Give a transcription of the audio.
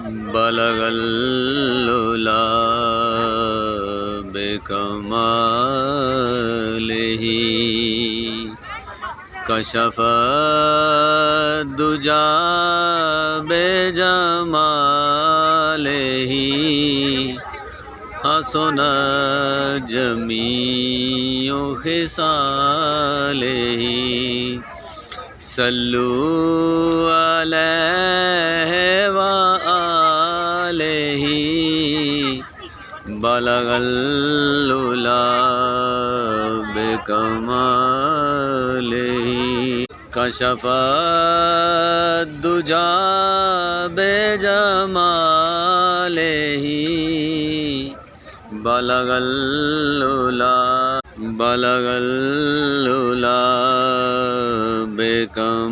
बलगल उला बिकमालिही कशफ़ दुजा बेजमालिही हसन जमीउ खिसालिही सल्लु अलैहि व आलिही बलगल उला बिकमालिही कशफ़ दुजा बेजमालिही बलगल उला बिकमालिही।